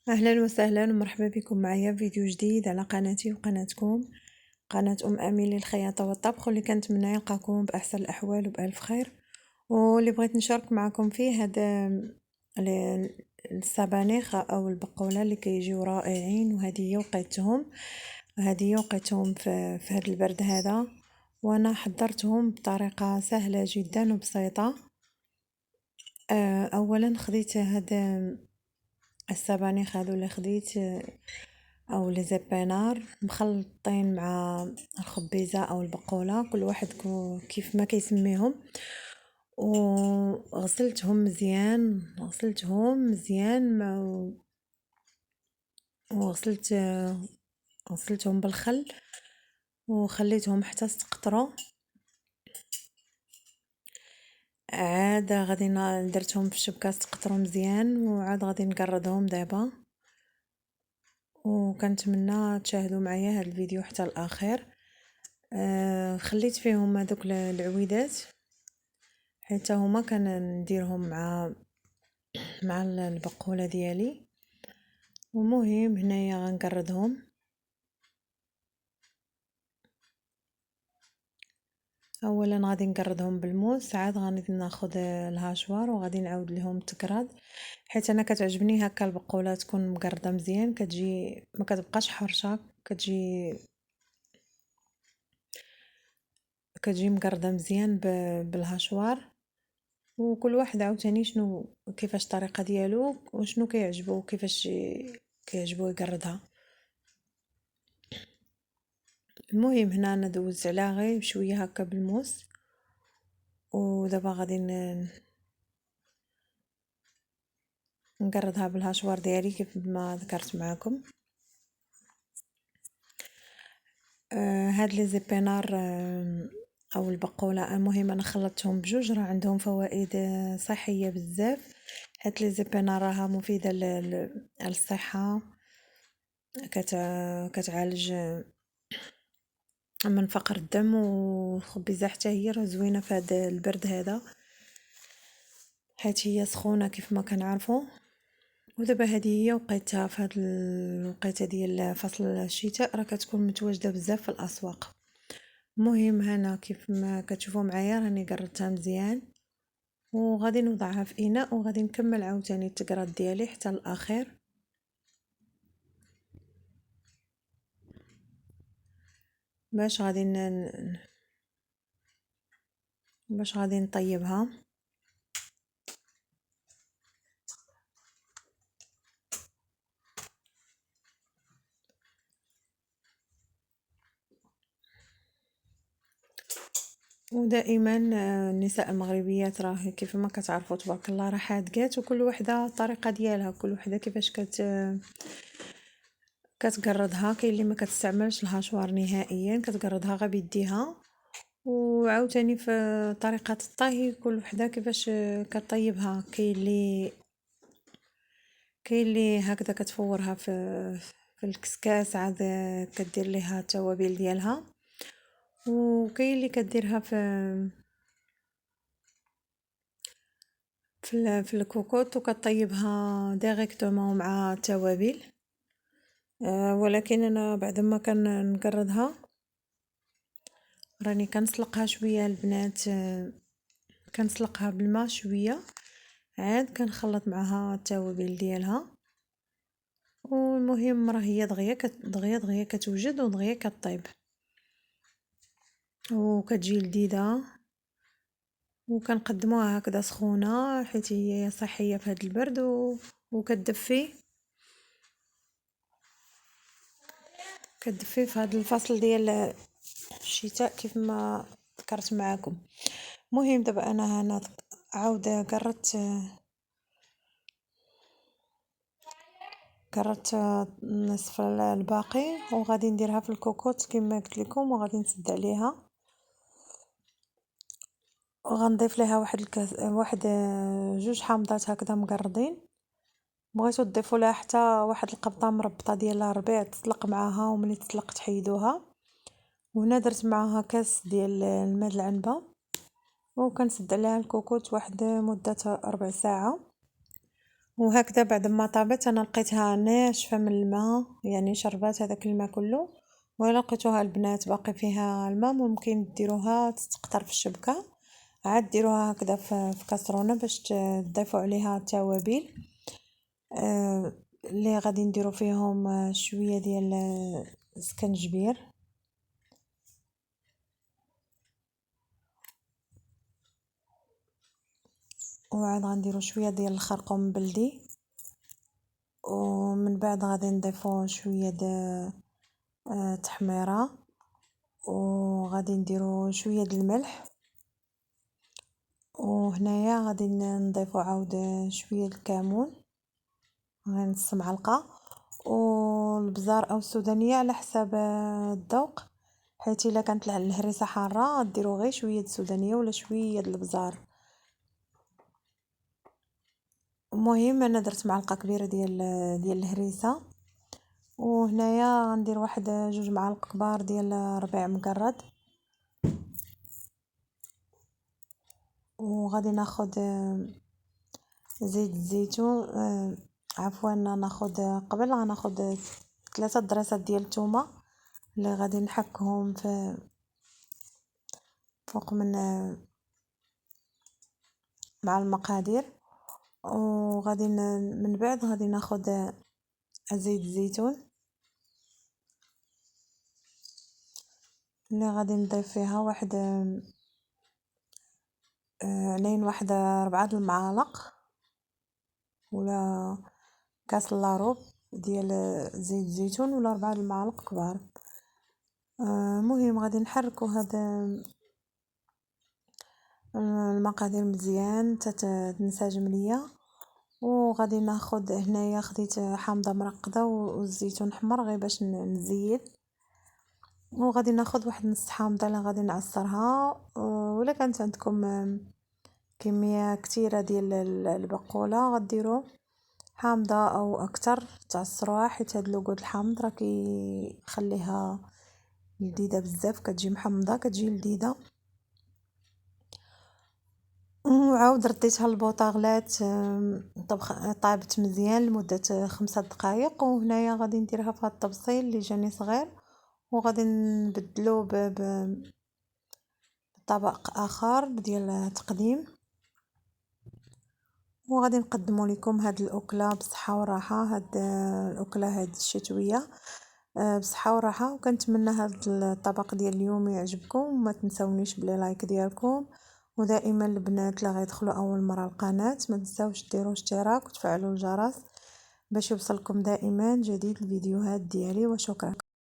اهلا وسهلا ومرحبا بكم معايا في فيديو جديد على قناتي وقناتكم قناة امي للخياطة والطبخ، واللي كنتمنى يلقاكم باحسن الاحوال وبالف خير. واللي بغيت نشارك معكم فيه هذا السبانخ او البقولة اللي كيجيو رائعين، وهذه وقيتهم في هذا البرد هذا، وانا حضرتهم بطريقة سهلة جدا وبسيطة. اولا خديت هذا السبانخ هذو اللي خديت او لي زبينار مخلطين مع الخبيزه او البقوله، كل واحد كيف ما كيسميهم، وغسلتهم مزيان وغسلت غسلتهم بالخل وخليتهم حتى استقطروا. عاد غادي درتهم في الشبكه استقطروا مزيان، وعاد غادي نقردهم دابا، وكنتمنى تشاهدوا معايا هذا الفيديو حتى الاخير. خليت فيهم هذوك العويدات حتى هما كنديرهم مع البقوله ديالي. ومهم هنايا غنقردهم. اولا غادي نقردهم بالموس، عاد غادي ناخذ الهاشوار وغادي نعاود لهم التكراد، حيت انا كتعجبني هكا البقوله تكون مقرده مزيان، كتجي ما كتبقاش حرشه، كتجي مقرده مزيان بالهاشوار. وكل واحد عاوتاني شنو كيفاش الطريقه ديالو وشنو كيعجبو كيفاش كيعجبو يقردها. المهم هنا انا دوزت عليها غير بشويه هكا بالموس، ودابا غادي نقردها بالهاشوار ديالي كيف ما ذكرت معكم. هاد لي زيبينار او البقوله، المهم انا خلطتهم بجوج، راه عندهم فوائد صحيه بزاف. هاد لي زيبينار راها مفيده للصحه، كتعالج من فقر الدم، والخبيزه حتى هي راه زوينه في هذا البرد هذا، حيت هي سخونه كيف ما كنعرفوا. ودابا هذه هي وقيتها في هذا الوقيته ديال فصل الشتاء، راه كتكون متواجده بزاف في الاسواق. المهم هنا كيف ما كتشوفوا معايا راني قردتها مزيان، وغادي نوضعها في اناء، وغادي نكمل عاوتاني التقراد ديالي حتى الاخير. باش غادي نطيبها. ودائما النساء المغربيات راه كيف ما كتعرفوا تبارك الله راه حادقات، وكل وحده الطريقه ديالها، كل وحده كيفاش كتقردها. كاين اللي ما كتستعملش الهاشوار نهائيا، كتقردها غير بيديها. وعاوتاني في طريقه الطهي كل وحده كيفاش كطيبها. كاين اللي هكذا كتفورها في الكسكاس، عاد كدير ليها التوابل ديالها. وكاين اللي كديرها في الكوكوط وكطيبها ديريكتومون مع التوابل. ولكن انا بعد ما كنقردها راني كنسلقها شويه البنات، كنسلقها بالماء شويه، عاد كنخلط معها التوابل ديالها. والمهم راه هي دغيا كتوجد ودغيا كطيب، وكتجي لذيذه، وكنقدموها هكذا سخونه حيت هي صحيه في هذا البرد وكتدفي في هذا الفصل ديال الشتاء كيف ما ذكرت معكم. مهم دابا انا هنا عاوده قررت نصف الباقي، وغادي نديرها في الكوكوط كما قلت لكم، وغادي نسد عليها، وغنضيف لها واحد الكاس، جوج حامضات هكذا مقردين. بغيتو تضيفوا لها حتى واحد القبطه مربطه ديال الربيع تطلق معاها، وملي تطلق تحيدوها. وهنا درت معاها كاس ديال الماء العنبه، وكنسد عليها الكوكوط واحد مده 4 ساعه. وهكذا بعد ما طابت انا لقيتها ناشفه من الماء، يعني شربات هذاك الماء كله. ولا لقيتوها البنات باقي فيها الماء، ممكن ديروها تستقطر في الشبكه، عاد ديروها هكذا في كاسرونه باش تضيفوا عليها التوابل اللي غادي نديرو فيهم شويه ديال السكنجبير، وعاد غنديرو شويه ديال الخرقوم بلدي، ومن بعد غادي نضيفو شويه تحميره، وغادي نديرو شويه د الملح، وهنايا غادي نضيفو عاود شويه الكمون، غير نص معلقه، والبزار او السودانيه على حساب الذوق، حيت الا كانت الهريسه حاره ديروا غير شويه السودانيه ولا شويه البزار. المهم انا درت معلقه كبيره ديال الهريسه، وهنايا غندير واحد 2 معالق كبار ديال ربيع مقرد، وغادي ناخد زيت الزيتون، عفوا ناخد قبل غناخد 3 ضريسات ديال الثومه اللي غادي نحكهم في فوق مع المقادير. وغادي من بعد غادي ناخد زيت الزيتون اللي غادي نضيف فيها واحد علين واحد 4 المعالق ولا كاس لاروب ديال زيت الزيتون ولا 4 المعالق كبار. مهم غادي نحركو هاد المقادير مزيان تنسجم ليا. وغادي ناخد هنايا خديت حامضه مرقده والزيتون حمر غير باش نزيد، وغادي ناخد واحد نص حامضه اللي غادي نعصرها. ولا كانت عندكم كميه كثيره ديال البقوله غديروا حامضه او اكثر تعصروها، حيت هاد لوغود الحامض راه كيخليها لذيذه بزاف، كتجي محمضه كتجي لذيذه. وعاود رديتها البوطه غلات، طابت مزيان لمده 5 دقائق. وهنايا غادي نديرها في هاد الطبسيل اللي جاني صغير، وغادي نبدلو بطبق اخر ديال تقديم، وغادي نقدموا لكم هاد الاكله بصحه وراحه. هاد الاكله هاد الشتويه بصحه وراحه، وكنتمنى هاد الطبق ديال اليوم يعجبكم. وما تنسونيش بلي لايك ديالكم، ودائما البنات اللي غيدخلوا اول مره القناه ما تنساوش ديروا اشتراك وتفعلوا الجرس باش يوصلكم دائما جديد الفيديوهات ديالي. وشكرا.